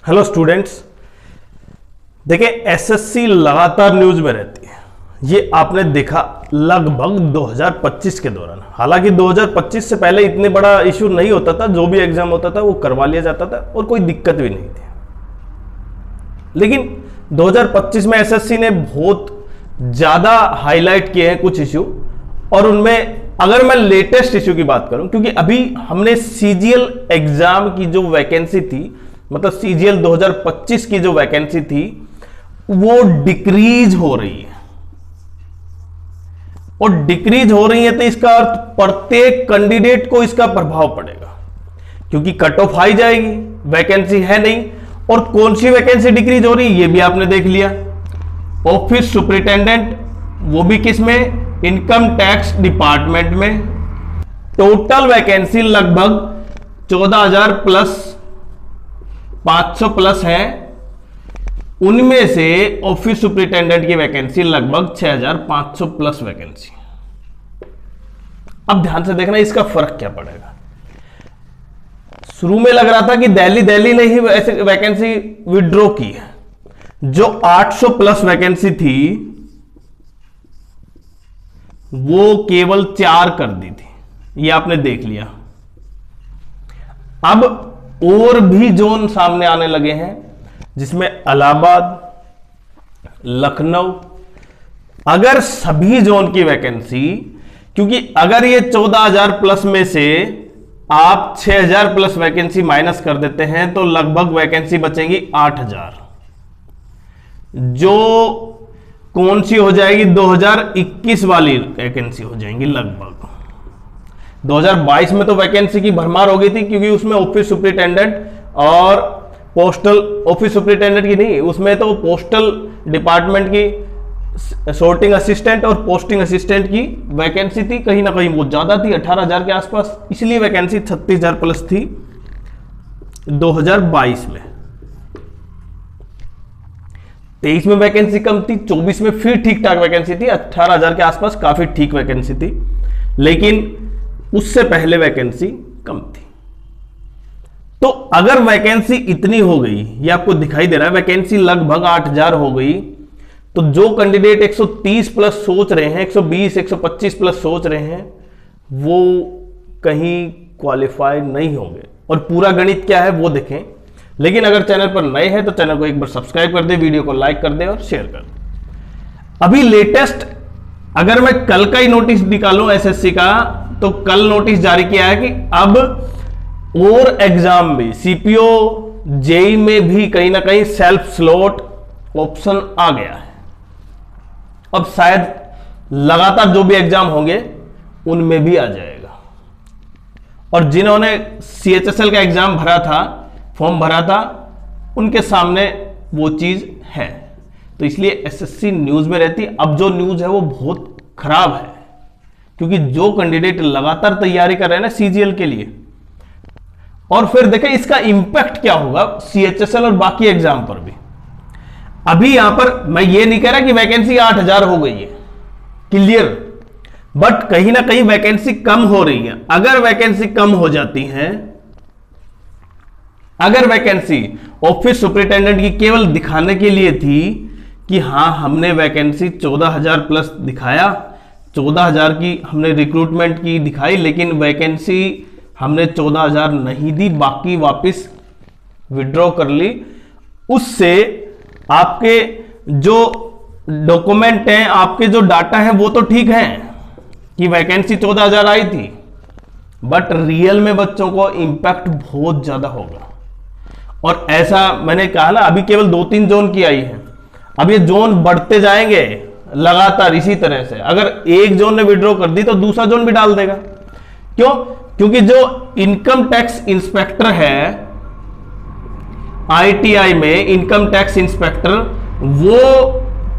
Hello students, देखिए SSC लगातार news में रहती है। ये आपने देखा लगभग 2025 के दौरान। हालांकि 2025 से पहले इतने बड़ा इशू नहीं होता था, जो भी एग्जाम होता था वो करवा लिया जाता था और कोई दिक्कत भी नहीं थी। लेकिन 2025 में एसएससी ने बहुत ज्यादा हाईलाइट किए हैं कुछ इशू, और उनमें अगर मैं लेटेस्ट इशू की बात करूं, क्योंकि अभी हमने सीजीएल एग्जाम की जो वैकेंसी थी, मतलब सीजीएल 2025 की जो वैकेंसी थी वो डिक्रीज हो रही है। और डिक्रीज हो रही है तो इसका अर्थ प्रत्येक कैंडिडेट को इसका प्रभाव पड़ेगा, क्योंकि कट ऑफ हाई जाएगी, वैकेंसी है नहीं। और कौन सी वैकेंसी डिक्रीज हो रही है ये भी आपने देख लिया। ऑफिस सुपरिटेंडेंट, वो भी किस में? इनकम टैक्स डिपार्टमेंट में। टोटल वैकेंसी लगभग 14,000 प्लस 500 प्लस है। उनमें से ऑफिस सुपरिटेंडेंट की वैकेंसी लगभग 6,500 प्लस वैकेंसी। अब ध्यान से देखना इसका फर्क क्या पड़ेगा। शुरू में लग रहा था कि दिल्ली ने ही ऐसे वैकेंसी विड्रॉ की है। जो 800 प्लस वैकेंसी थी वो केवल 4 कर दी थी, ये आपने देख लिया। अब और भी जोन सामने आने लगे हैं, जिसमें इलाहाबाद, लखनऊ। अगर सभी जोन की वैकेंसी, क्योंकि अगर ये 14,000 प्लस में से आप 6,000 प्लस वैकेंसी माइनस कर देते हैं तो लगभग वैकेंसी बचेंगी 8,000, जो कौन सी हो जाएगी? 2021 वाली वैकेंसी हो जाएंगी लगभग। 2022 में तो वैकेंसी की भरमार हो गई थी, क्योंकि उसमें ऑफिस सुपरिटेंडेंट और पोस्टल, ऑफिस सुपरिटेंडेंट की नहीं, उसमें तो पोस्टल डिपार्टमेंट की सॉर्टिंग असिस्टेंट और पोस्टिंग असिस्टेंट की वैकेंसी थी। कहीं ना कहीं वो ज्यादा थी, 18,000 के आसपास, इसलिए वैकेंसी 36,000 प्लस थी 2022 में। 23 में वैकेंसी कम थी, 24 में फिर ठीक ठाक वैकेंसी थी, 18,000 के आसपास काफी ठीक वैकेंसी थी, लेकिन उससे पहले वैकेंसी कम थी। तो अगर वैकेंसी इतनी हो गई, ये आपको दिखाई दे रहा है, वैकेंसी लगभग 8,000 हो गई, तो जो कैंडिडेट 130 प्लस सोच रहे हैं, 120, 125 प्लस सोच रहे हैं, वो कहीं क्वालिफाई नहीं होंगे। और पूरा गणित क्या है वो देखें। लेकिन अगर चैनल पर नए हैं तो चैनल को एक बार सब्सक्राइब कर दे, वीडियो को लाइक कर दे और शेयर कर दे। अभी लेटेस्ट अगर मैं कल का ही नोटिस निकालूं एसएससी का, तो कल नोटिस जारी किया है कि अब और एग्जाम में, सीपीओ, जेई में भी कहीं ना कहीं सेल्फ स्लॉट ऑप्शन आ गया है। अब शायद लगातार जो भी एग्जाम होंगे उनमें भी आ जाएगा। और जिन्होंने सीएचएसएल का एग्जाम भरा था, फॉर्म भरा था, उनके सामने वो चीज है। तो इसलिए एसएससी न्यूज में रहती। अब जो न्यूज है वो बहुत खराब है, क्योंकि जो कैंडिडेट लगातार तैयारी कर रहे हैं ना सीजीएल के लिए, और फिर देखें इसका इंपैक्ट क्या होगा सीएचएसएल और बाकी एग्जाम पर भी। अभी यहां पर मैं ये नहीं कह रहा कि वैकेंसी 8,000 हो गई है क्लियर, बट कहीं ना कहीं वैकेंसी कम हो रही है। अगर वैकेंसी कम हो जाती है, अगर वैकेंसी ऑफिस सुपरिटेंडेंट की केवल दिखाने के लिए थी कि हां हमने वैकेंसी 14,000 प्लस दिखाया, 14,000 की हमने रिक्रूटमेंट की दिखाई, लेकिन वैकेंसी हमने 14,000 नहीं दी, बाकी वापस विड्रॉ कर ली, उससे आपके जो डॉक्यूमेंट हैं, आपके जो डाटा है वो तो ठीक है कि वैकेंसी 14,000 आई थी, बट रियल में बच्चों को इंपैक्ट बहुत ज्यादा होगा। और ऐसा मैंने कहा ना, अभी केवल 2-3 जोन की आई है, अब ये जोन बढ़ते जाएंगे लगातार इसी तरह से। अगर एक जोन ने विड्रॉ कर दी तो दूसरा जोन भी डाल देगा। क्यों? क्योंकि जो इनकम टैक्स इंस्पेक्टर है आईटीआई में, इनकम टैक्स इंस्पेक्टर, वो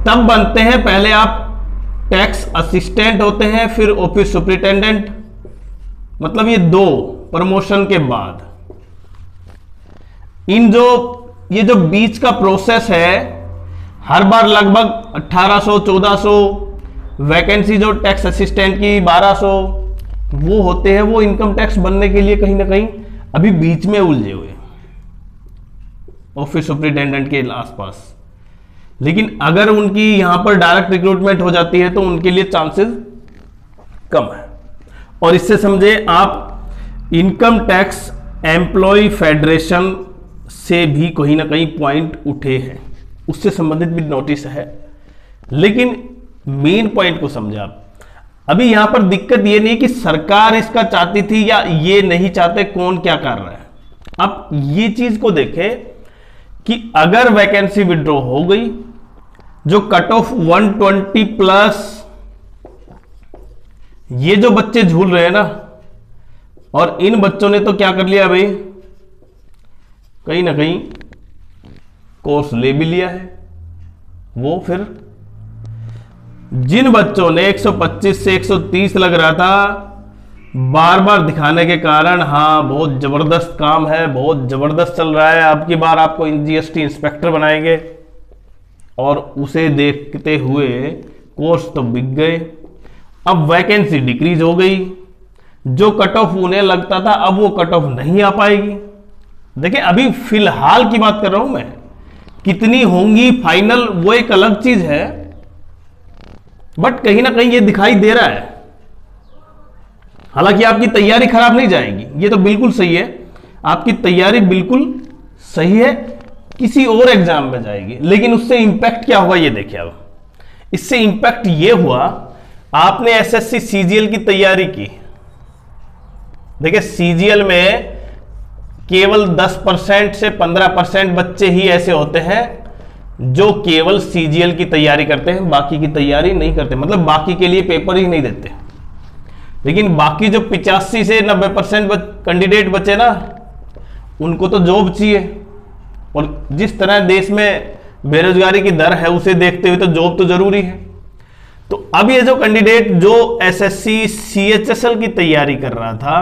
तब बनते हैं, पहले आप टैक्स असिस्टेंट होते हैं, फिर ऑफिस सुपरिटेंडेंट, मतलब ये 2 प्रमोशन के बाद। ये जो बीच का प्रोसेस है, हर बार लगभग 1,800, 1,400 वैकेंसी, जो टैक्स असिस्टेंट की 1,200 वो होते हैं, वो इनकम टैक्स बनने के लिए कहीं ना कहीं अभी बीच में उलझे हुए। ऑफिस सुपरिटेंडेंट के आसपास। लेकिन अगर उनकी यहां पर डायरेक्ट रिक्रूटमेंट हो जाती है तो उनके लिए चांसेस कम है। और इससे समझे आप इनकम टैक्स एम्प्लॉय फेडरेशन से भी कहीं ना कहीं पॉइंट उठे हैं, उससे संबंधित भी नोटिस है। लेकिन मेन पॉइंट को समझे आप। अभी यहां पर दिक्कत ये नहीं कि सरकार इसका चाहती थी या ये नहीं चाहते, कौन क्या कर रहा है। अब ये चीज को देखें कि अगर वैकेंसी विड्रॉ हो गई, जो कट ऑफ 120 प्लस, ये जो बच्चे झूल रहे हैं ना, और इन बच्चों ने तो क्या कर लिया भाई, कहीं ना कहीं कोर्स ले भी लिया है। वो फिर जिन बच्चों ने 125 से 130 लग रहा था, बार बार दिखाने के कारण, हाँ बहुत जबरदस्त काम है, बहुत जबरदस्त चल रहा है, अब की बार आपको जीएसटी इंस्पेक्टर बनाएंगे, और उसे देखते हुए कोर्स तो बिक गए। अब वैकेंसी डिक्रीज हो गई, जो कट ऑफ उन्हें लगता था अब वो कट ऑफ नहीं आ पाएगी। देखिए अभी फिलहाल की बात कर रहा हूं मैं, कितनी होंगी फाइनल वो एक अलग चीज है, बट कहीं ना कहीं ये दिखाई दे रहा है। हालांकि आपकी तैयारी खराब नहीं जाएगी, ये तो बिल्कुल सही है, आपकी तैयारी बिल्कुल सही है, किसी और एग्जाम में जाएगी। लेकिन उससे इंपैक्ट क्या हुआ ये देखिए। अब इससे इंपैक्ट ये हुआ, आपने एसएससी सीजीएल की तैयारी की, देखिए सीजीएल में केवल 10% से 15% बच्चे ही ऐसे होते हैं जो केवल सीजीएल की तैयारी करते हैं, बाकी की तैयारी नहीं करते, मतलब बाकी के लिए पेपर ही नहीं देते। लेकिन बाकी जो 85 से 90% कैंडिडेट बचे ना, उनको तो जॉब चाहिए, और जिस तरह देश में बेरोजगारी की दर है उसे देखते हुए तो जॉब तो जरूरी है। तो अब ये जो कैंडिडेट जो एसएससी सीएचएसएल की तैयारी कर रहा था,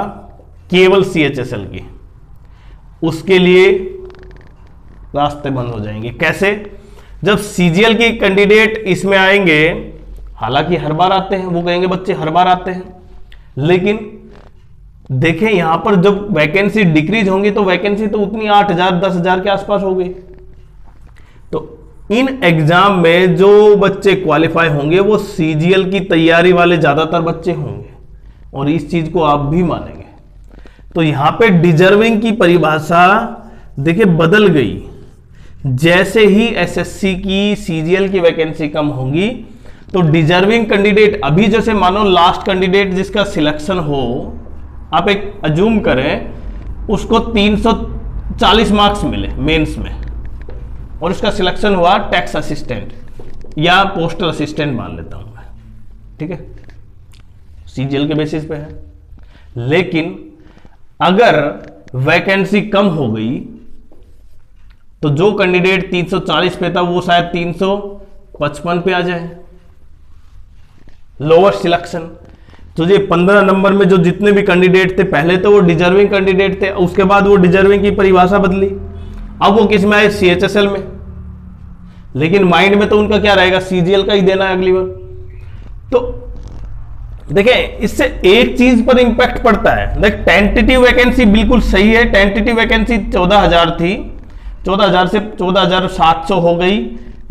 केवल सीएचएसएल की, उसके लिए रास्ते बंद हो जाएंगे। कैसे? जब सीजीएल की कैंडिडेट इसमें आएंगे, हालांकि हर बार आते हैं, वो कहेंगे बच्चे हर बार आते हैं, लेकिन देखें यहां पर जब वैकेंसी डिक्रीज होंगी तो वैकेंसी तो उतनी 8,000 10,000 के आसपास हो गई। तो इन एग्जाम में जो बच्चे क्वालिफाई होंगे वो सीजीएल की तैयारी वाले ज्यादातर बच्चे होंगे, और इस चीज को आप भी मानेंगे। तो यहां पे डिजर्विंग की परिभाषा देखिए बदल गई। जैसे ही एसएससी की सीजीएल की वैकेंसी कम होगी तो डिजर्विंग कैंडिडेट, अभी जैसे मानो लास्ट कैंडिडेट जिसका सिलेक्शन हो, आप एक अज्यूम करें उसको 340 मार्क्स मिले मेंस में, और उसका सिलेक्शन हुआ टैक्स असिस्टेंट या पोस्टल असिस्टेंट मान लेता हूं मैं, ठीक है, सीजीएल के बेसिस पे है। लेकिन अगर वैकेंसी कम हो गई तो जो कैंडिडेट 340 पे था वो शायद 355 पे आ जाए, लोअर सिलेक्शन। तो ये 15 नंबर में जो जितने भी कैंडिडेट थे, पहले तो वो डिजर्विंग कैंडिडेट थे, उसके बाद वो डिजर्विंग की परिभाषा बदली, अब वो किस में आए, सीएचएसएल में। लेकिन माइंड में तो उनका क्या रहेगा, सीजीएल का ही देना है अगली बार। तो देखें इससे एक चीज पर इंपैक्ट पड़ता है। देख टेंटेटिव वैकेंसी बिल्कुल सही है, टेंटेटिव वैकेंसी 14,000 थी, 14,000 से 14,700 हो गई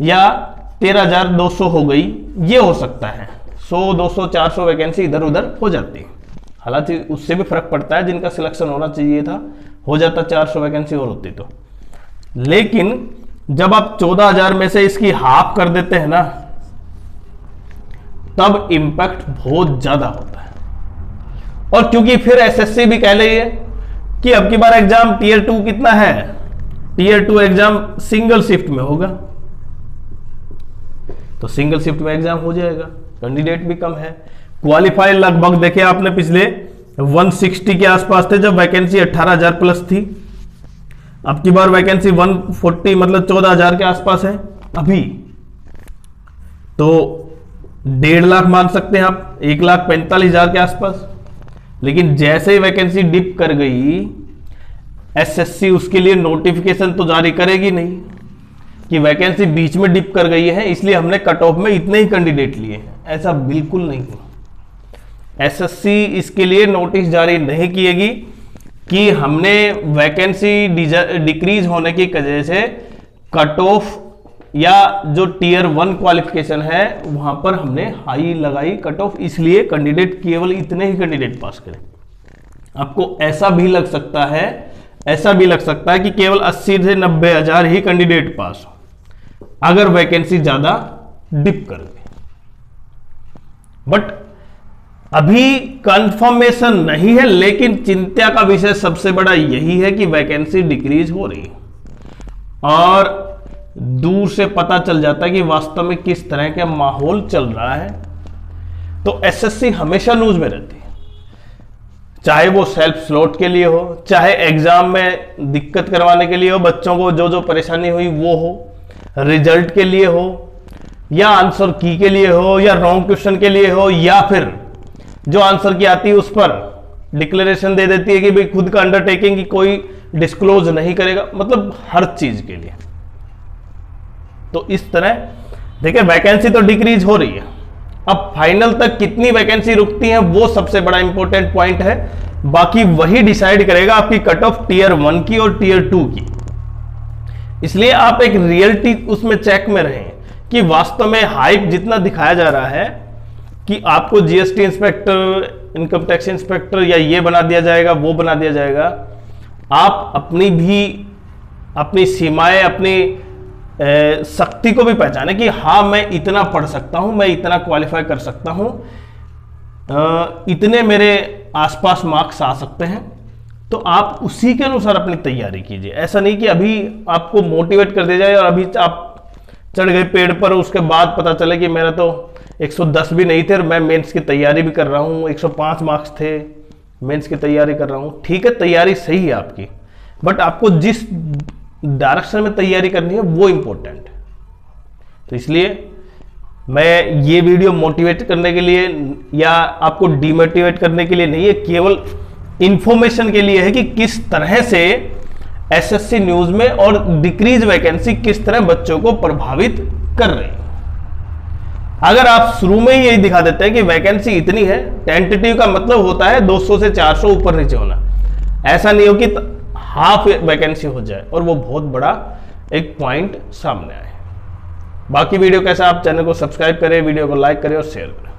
या 13,200 हो गई, ये हो सकता है। 100 200 400 वैकेंसी इधर उधर हो जाती है, हालांकि उससे भी फर्क पड़ता है, जिनका सिलेक्शन होना चाहिए था हो जाता, 400 वैकेंसी और होती तो। लेकिन जब आप 14,000 में से इसकी हाफ कर देते हैं ना, तब इंपैक्ट बहुत ज्यादा होता है। और क्योंकि फिर एसएससी भी कह रही है कि अब की बार एग्जाम टीयर 2 कितना है, टीयर 2 एग्जाम सिंगल शिफ्ट में होगा, तो सिंगल शिफ्ट में एग्जाम हो जाएगा, कैंडिडेट भी कम है। क्वालिफाई लगभग देखे आपने पिछले 160 के आसपास थे जब वैकेंसी 18,000 प्लस थी, अब की बार वैकेंसी 140 मतलब 14,000 के आसपास है अभी, तो 1.5 लाख मान सकते हैं आप, 1,45,000 के आसपास। लेकिन जैसे ही वैकेंसी डिप कर गई, एसएससी उसके लिए नोटिफिकेशन तो जारी करेगी नहीं कि वैकेंसी बीच में डिप कर गई है इसलिए हमने कट ऑफ में इतने ही कैंडिडेट लिए हैं, ऐसा बिल्कुल नहीं। एसएससी इसके लिए नोटिस जारी नहीं किएगी, कि हमने वैकेंसी डिक्रीज होने की वजह से कट ऑफ या जो टीयर 1 क्वालिफिकेशन है वहां पर हमने हाई लगाई कट ऑफ, इसलिए कैंडिडेट केवल इतने ही कैंडिडेट पास करें। आपको ऐसा भी लग सकता है कि केवल 80 से 90 हजार ही कैंडिडेट पास हो अगर वैकेंसी ज्यादा डिप कर दे। बट अभी कंफर्मेशन नहीं है, लेकिन चिंता का विषय सबसे बड़ा यही है कि वैकेंसी डिक्रीज हो रही है और दूर से पता चल जाता है कि वास्तव में किस तरह का माहौल चल रहा है। तो एसएससी हमेशा न्यूज में रहती है, चाहे वो सेल्फ स्लॉट के लिए हो, चाहे एग्जाम में दिक्कत करवाने के लिए हो, बच्चों को जो जो परेशानी हुई वो हो, रिजल्ट के लिए हो, या आंसर की के लिए हो, या रॉन्ग क्वेश्चन के लिए हो, या फिर जो आंसर की आती है उस पर डिक्लेरेशन दे देती है कि भाई खुद का अंडरटेकिंग की कोई डिस्क्लोज नहीं करेगा, मतलब हर चीज के लिए। तो इस तरह देखिए वैकेंसी तो डिक्रीज हो रही है, अब फाइनल तक कितनी वैकेंसी रुकती है वो सबसे बड़ा इंपॉर्टेंट पॉइंट है। बाकी वही डिसाइड करेगा आपकी कट ऑफ टीयर 1 की और टीयर 2 की। इसलिए आप एक रियलिटी उसमें चेक में रहें कि वास्तव में हाइप जितना दिखाया जा रहा है कि आपको GST inspector, income tax inspector या ये बना दिया जाएगा वो बना दिया जाएगा, आप अपनी सीमाएं, अपनी शक्ति को भी पहचाने कि हाँ मैं इतना पढ़ सकता हूं, मैं इतना क्वालिफाई कर सकता हूं, इतने मेरे आसपास मार्क्स आ सकते हैं। तो आप उसी के अनुसार अपनी तैयारी कीजिए। ऐसा नहीं कि अभी आपको मोटिवेट कर दिया जाए और अभी आप चढ़ गए पेड़ पर, उसके बाद पता चले कि मेरा तो 110 भी नहीं थे और मैं मेंस की तैयारी भी कर रहा हूँ, 105 मार्क्स थे, मेंस की तैयारी कर रहा हूँ। ठीक है, तैयारी सही है आपकी, बट आपको जिस डायरेक्शन में तैयारी करनी है वो इंपॉर्टेंट है। तो इसलिए मैं ये वीडियो मोटिवेट करने के लिए या आपको डिमोटिवेट करने के लिए नहीं है, केवल इंफॉर्मेशन के लिए है कि किस तरह से एसएससी न्यूज में और डिक्रीज वैकेंसी किस तरह बच्चों को प्रभावित कर रही है। अगर आप शुरू में ही यही दिखा देते हैं कि वैकेंसी इतनी है, टेंटेटिव का मतलब होता है 200 से 400 ऊपर नीचे होना, ऐसा नहीं हो कि हाफ वैकेंसी हो जाए और वो बहुत बड़ा एक पॉइंट सामने आए। बाकी वीडियो कैसा, आप चैनल को सब्सक्राइब करें, वीडियो को लाइक करें और शेयर करें।